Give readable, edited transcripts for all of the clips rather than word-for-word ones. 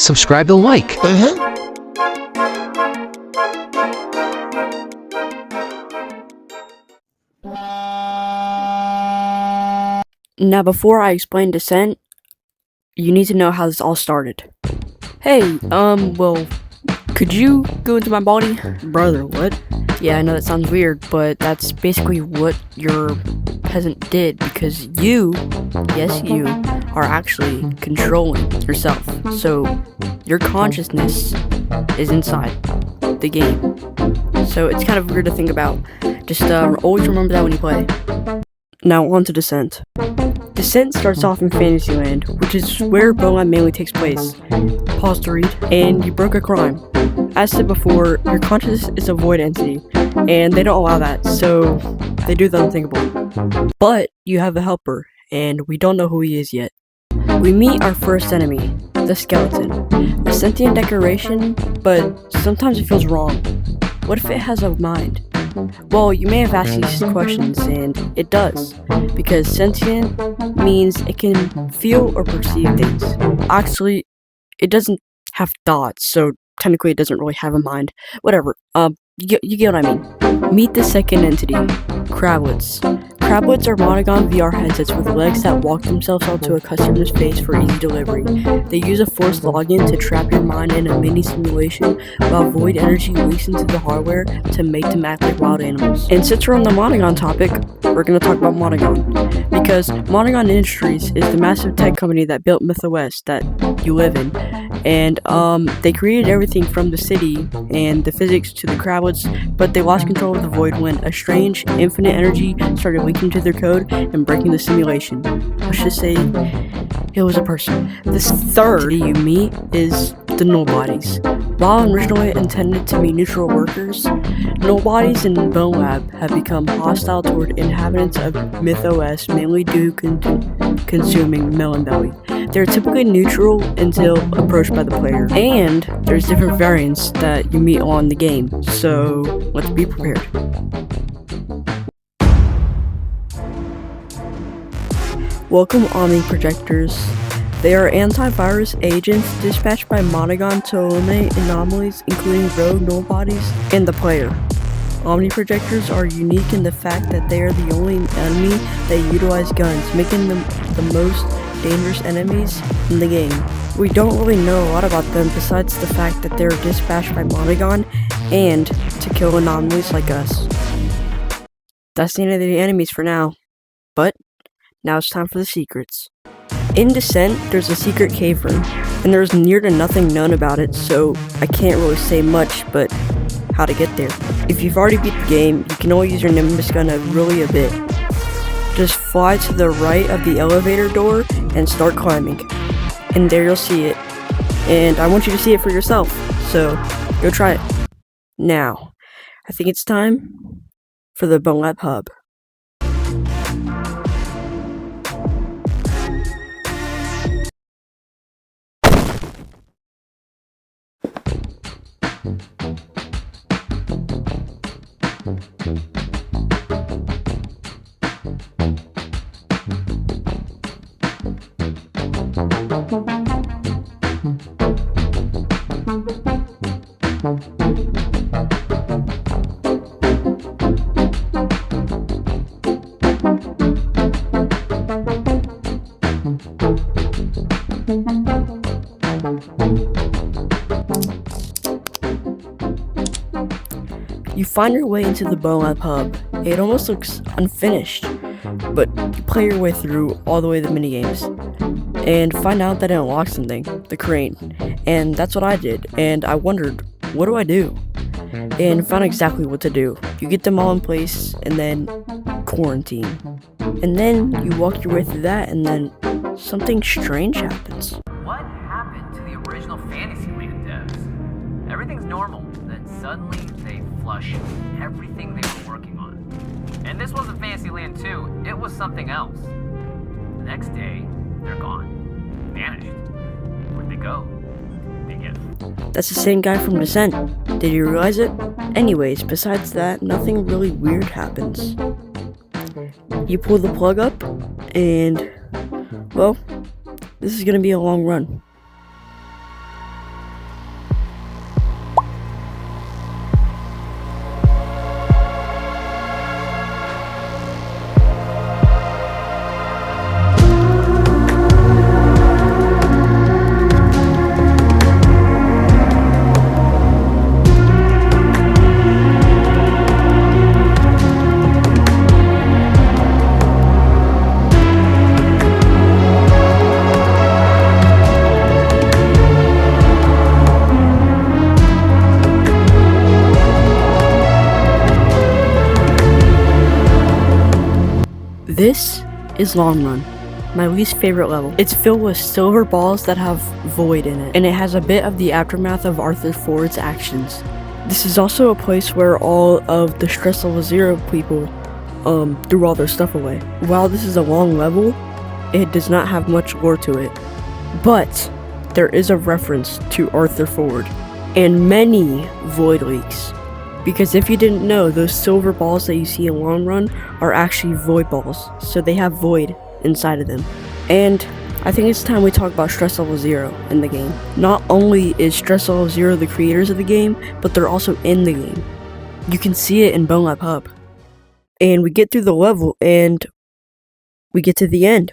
subscribe and like. Now, before I explain Descent, you need to know how this all started. Hey, well, could you go into my body? Brother, what? Yeah, I know that sounds weird, but that's basically what your peasant did, because you, yes you, are actually controlling yourself. So, your consciousness is inside the game. So, it's kind of weird to think about. Just always remember that when you play. Now, on to Descent. Descent starts off in Fantasyland, which is where Bonelab mainly takes place. Pause to read. And you broke a crime. As said before, your consciousness is a void entity, and they don't allow that, so they do the unthinkable. But you have a helper, and we don't know who he is yet. We meet our first enemy, the skeleton. A sentient decoration, but sometimes it feels wrong. What if it has a mind? Well, you may have asked these questions, and it does, because sentient means it can feel or perceive things. Actually, it doesn't have thoughts, so technically it doesn't really have a mind. Whatever, you get what I mean. Meet the second entity, Crablets. Crablets are Monogon VR headsets with legs that walk themselves onto a customer's face for easy delivery. They use a forced login to trap your mind in a mini simulation while void energy leaks into the hardware to make them act like wild animals. And since we're on the Monogon topic, we're going to talk about Monogon. Because Monogon Industries is the massive tech company that built MythOS that you live in. And they created everything from the city and the physics to the Crablets, but they lost control of the void when a strange, infinite energy started leaking to their code and breaking the simulation. Let's just say it was a person. This third you meet is the Nobodies. While originally intended to be neutral workers, Nobodies in Bonelab have become hostile toward inhabitants of MythOS, mainly due to consuming melonbelly. They're typically neutral until approached by the player, and there's different variants that you meet along the game, so let's be prepared. Welcome, Omni Projectors. They are antivirus agents dispatched by Monogon to eliminate anomalies, including rogue nobodies and the player. Omni Projectors are unique in the fact that they are the only enemy that utilize guns, making them the most dangerous enemies in the game. We don't really know a lot about them besides the fact that they're dispatched by Monogon and to kill anomalies like us. That's the end of the enemies for now, but now it's time for the secrets. In Descent, there's a secret cave room, and there's near to nothing known about it, so I can't really say much, but how to get there. If you've already beat the game, you can only use your Nimbus gun really a bit. Just fly to the right of the elevator door and start climbing. And there you'll see it. And I want you to see it for yourself, so go try it. Now, I think it's time for the Bonelab Hub. You find your way into the Bonelab Hub. It almost looks unfinished, but you play your way through all the way to the minigames, and find out that it unlocks something, the crane, and that's what I did, and I wondered, what do I do? And found exactly what to do. You get them all in place, and then quarantine. And then you walk your way through that, and then something strange happens. What happened to the original Fantasyland devs? Everything's normal, then suddenly they flush everything they were working on. And this wasn't Fantasyland 2, it was something else. The next day, they're gone. Vanished. Where'd they go? Big if. That's the same guy from Descent. Did you realize it? Anyways, besides that, nothing really weird happens. You pull the plug up, and, well, this is gonna be a long run. This is Longrun, my least favorite level. It's filled with silver balls that have void in it, and it has a bit of the aftermath of Arthur Ford's actions. This is also a place where all of the Stress Level 0 people threw all their stuff away. While this is a long level, it does not have much lore to it, but there is a reference to Arthur Ford and many void leaks. Because if you didn't know, those silver balls that you see in Longrun are actually void balls, so they have void inside of them. And I think it's time we talk about Stress Level 0 in the game. Not only is Stress Level 0 the creators of the game, but they're also in the game. You can see it in Bonelab Hub. And we get through the level and we get to the end.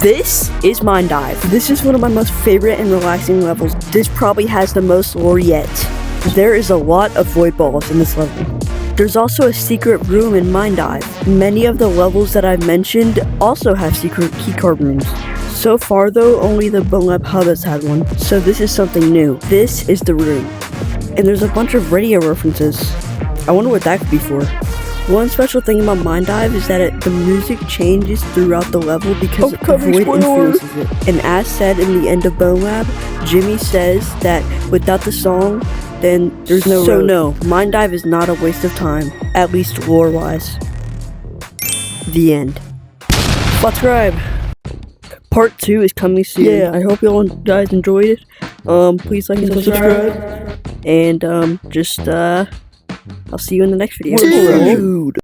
This is Mine Dive. This is one of my most favorite and relaxing levels. This probably has the most lore yet. There is a lot of void balls in this level. There's also a secret room in Mine Dive. Many of the levels that I've mentioned also have secret keycard rooms. So far though, only the Bonelab Hub has had one, so this is something new. This is the room. And there's a bunch of radio references. I wonder what that could be for. One special thing about Mine Dive is that the music changes throughout the level because the void influences it. And as said in the end of Bonelab, Jimmy says that without the song, then there's no road. So no, Mine Dive is not a waste of time, at least lore-wise. The end. Subscribe! Part 2 is coming soon. Yeah, I hope y'all guys enjoyed it. Please like and subscribe. And I'll see you in the next video. Dude.